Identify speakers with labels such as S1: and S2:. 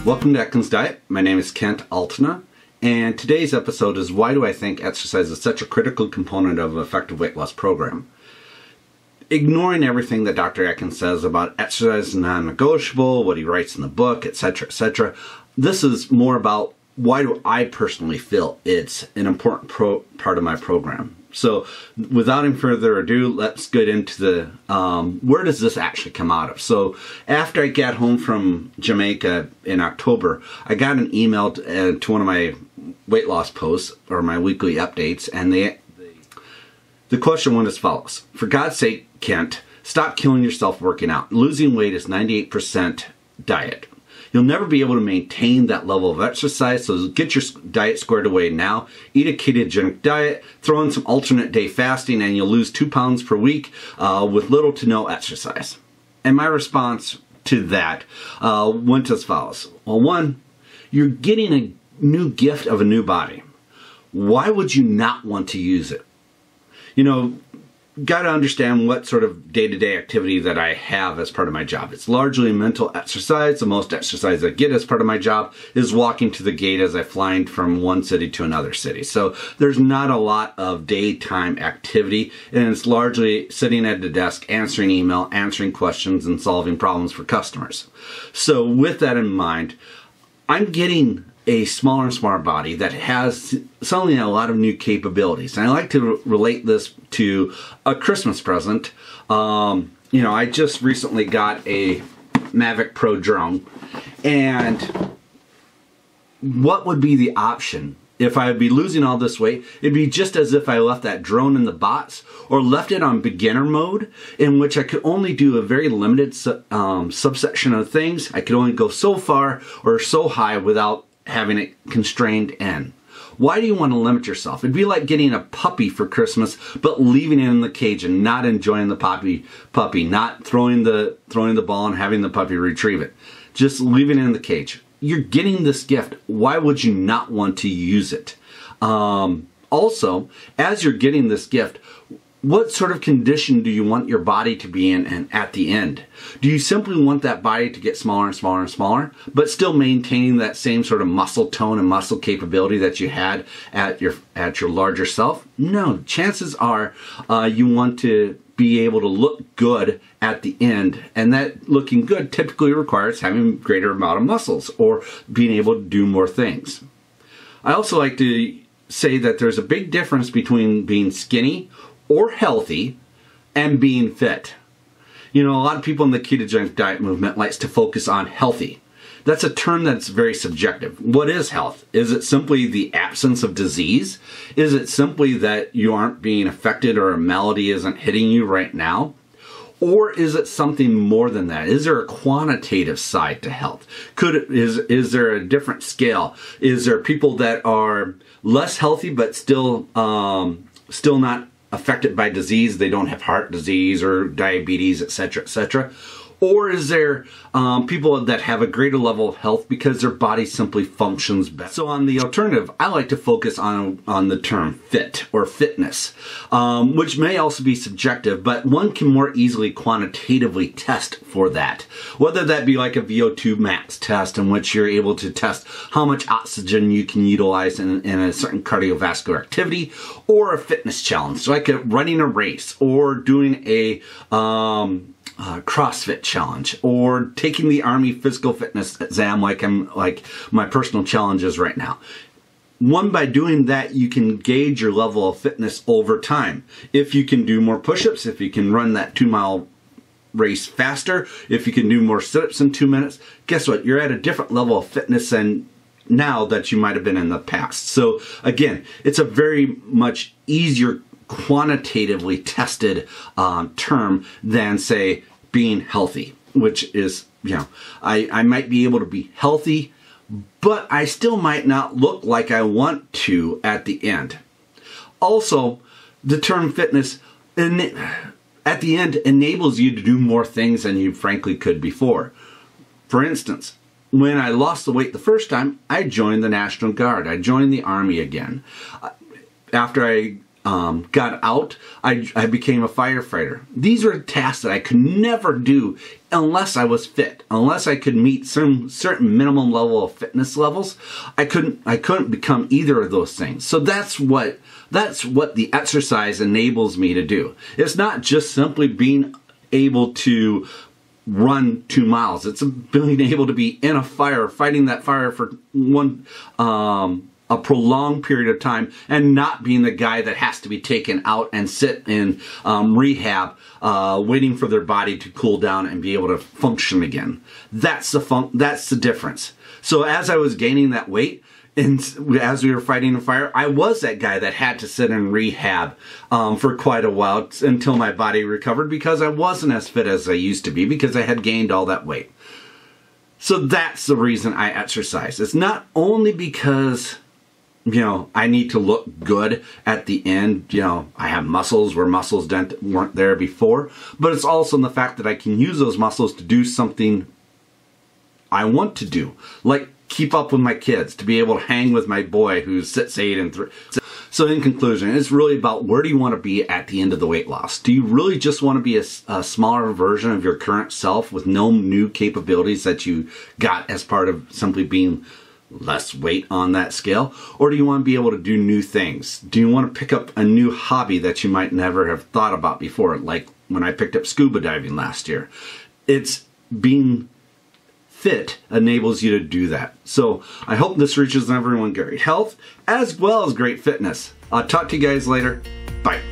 S1: Welcome to Atkins Diet. My name is Kent Altena, and today's episode is why do I think exercise is such a critical component of an effective weight loss program. Ignoring everything that Dr. Atkins says about exercise is non-negotiable, what he writes in the book, etc., this is more about why do I personally feel it's an important part of my program. So without any further ado, let's get into the, where does this actually come out of? So after I got home from Jamaica in October, I got an email to one of my weight loss posts, or my weekly updates, and the question went as follows. For God's sake, Kent, stop killing yourself working out. Losing weight is 98% diet. You'll never be able to maintain that level of exercise, so get your diet squared away now. Eat a ketogenic diet, throw in some alternate day fasting, and you'll lose 2 pounds per week with little to no exercise. And my response to that went as follows. Well, one, you're getting a new gift of a new body. Why would you not want to use it? You know, got to understand what sort of day-to-day activity that I have as part of my job. It's largely mental exercise. The most exercise I get as part of my job is walking to the gate as I fly from one city to another city. So there's not a lot of daytime activity, and it's largely sitting at the desk, answering email, answering questions, and solving problems for customers. So with that in mind, I'm getting a smaller and smaller body that has suddenly a lot of new capabilities. And I like to relate this to a Christmas present. You know, I just recently got a Mavic Pro drone, and what would be the option if I would be losing all this weight? It'd be just as if I left that drone in the box or left it on beginner mode, in which I could only do a very limited subsection of things. I could only go so far or so high without having it constrained in. Why do you want to limit yourself? It'd be like getting a puppy for Christmas, but leaving it in the cage and not enjoying the puppy, not throwing the ball and having the puppy retrieve it. Just leaving it in the cage. You're getting this gift. Why would you not want to use it? Also, as you're getting this gift, what sort of condition do you want your body to be in and at the end? Do you simply want that body to get smaller and smaller and smaller, but still maintaining that same sort of muscle tone and muscle capability that you had at your larger self? No, chances are you want to be able to look good at the end, and that looking good typically requires having a greater amount of muscles or being able to do more things. I also like to say that there's a big difference between being skinny or healthy and being fit. You know, a lot of people in the ketogenic diet movement likes to focus on healthy. That's a term that's very subjective. What is health? Is it simply the absence of disease? Is it simply that you aren't being affected or a malady isn't hitting you right now? Or is it something more than that? Is there a quantitative side to health? Is there a different scale? Is there people that are less healthy but still not affected by disease? They don't have heart disease or diabetes, etc., etc. Or is there people that have a greater level of health because their body simply functions better? So on the alternative, I like to focus on the term fit or fitness, which may also be subjective, but one can more easily quantitatively test for that. Whether that be like a VO2 max test in which you're able to test how much oxygen you can utilize in a certain cardiovascular activity, or a fitness challenge, so like running a race or doing a CrossFit challenge, or taking the Army physical fitness exam like my personal challenge is right now. By doing that, you can gauge your level of fitness over time. If you can do more push-ups, if you can run that 2-mile race faster, if you can do more sit-ups in 2 minutes, guess what? You're at a different level of fitness than now that you might have been in the past. So again, it's a very much easier quantitatively tested term than, say, being healthy, which is, you know, I might be able to be healthy, but I still might not look like I want to at the end. Also, the term fitness at the end enables you to do more things than you frankly could before. For instance, when I lost the weight the first time, I joined the National Guard. I joined the Army again. After I got out, I became a firefighter. These were tasks that I could never do unless I was fit, unless I could meet some certain minimum level of fitness levels. I couldn't become either of those things. So that's what the exercise enables me to do. It's not just simply being able to run 2 miles. It's being able to be in a fire, fighting that fire for a prolonged period of time, and not being the guy that has to be taken out and sit in rehab, waiting for their body to cool down and be able to function again. That's the difference. So as I was gaining that weight, and as we were fighting the fire, I was that guy that had to sit in rehab for quite a while until my body recovered, because I wasn't as fit as I used to be, because I had gained all that weight. So that's the reason I exercise. It's not only because, you know, I need to look good at the end. You know, I have muscles where muscles weren't there before, but it's also in the fact that I can use those muscles to do something I want to do, like keep up with my kids, to be able to hang with my boy who's 6'8" and 3. So in conclusion, it's really about, where do you want to be at the end of the weight loss? Do you really just want to be a smaller version of your current self with no new capabilities that you got as part of simply being less weight on that scale? Or do you want to be able to do new things? Do you want to pick up a new hobby that you might never have thought about before, like when I picked up scuba diving last year? It's being fit enables you to do that. So I hope this reaches everyone great health as well as great fitness. I'll talk to you guys later. Bye.